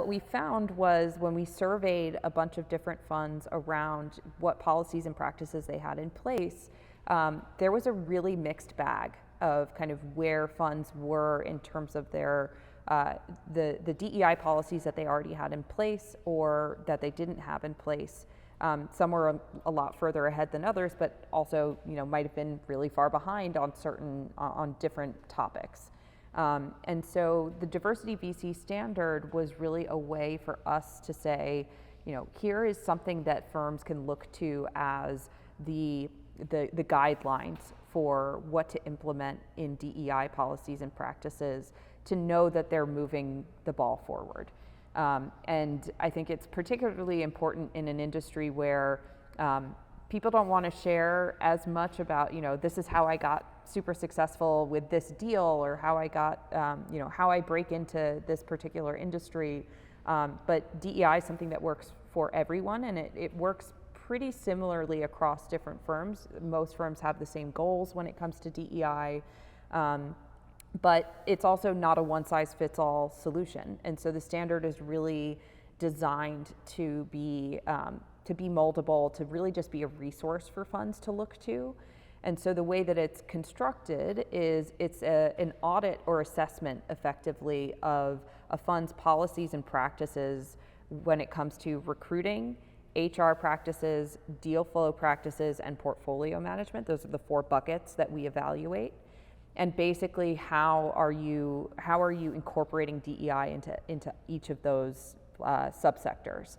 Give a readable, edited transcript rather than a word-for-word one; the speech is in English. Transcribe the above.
what we found was when we surveyed a bunch of different funds around what policies and practices they had in place, there was a really mixed bag of kind of where funds were in terms of their the DEI policies that they already had in place or that they didn't have in place. Some were a lot further ahead than others, but also, might have been really far behind on on different topics. And so the diversity VC standard was really a way for us to say, here is something that firms can look to as the guidelines for what to implement in DEI policies and practices to know that they're moving the ball forward. And I think it's particularly important in an industry where people don't want to share as much about, this is how I got super successful with this deal, or how I got, how I break into this particular industry. But DEI is something that works for everyone, and it works pretty similarly across different firms. Most firms have the same goals when it comes to DEI. But it's also not a one-size-fits-all solution. And so the standard is really designed to be moldable, to really just be a resource for funds to look to. And so the way that it's constructed is it's an audit or assessment, effectively, of a fund's policies and practices when it comes to recruiting, HR practices, deal flow practices, and portfolio management. Those are the 4 buckets that we evaluate. And basically, how are you incorporating DEI into each of those subsectors?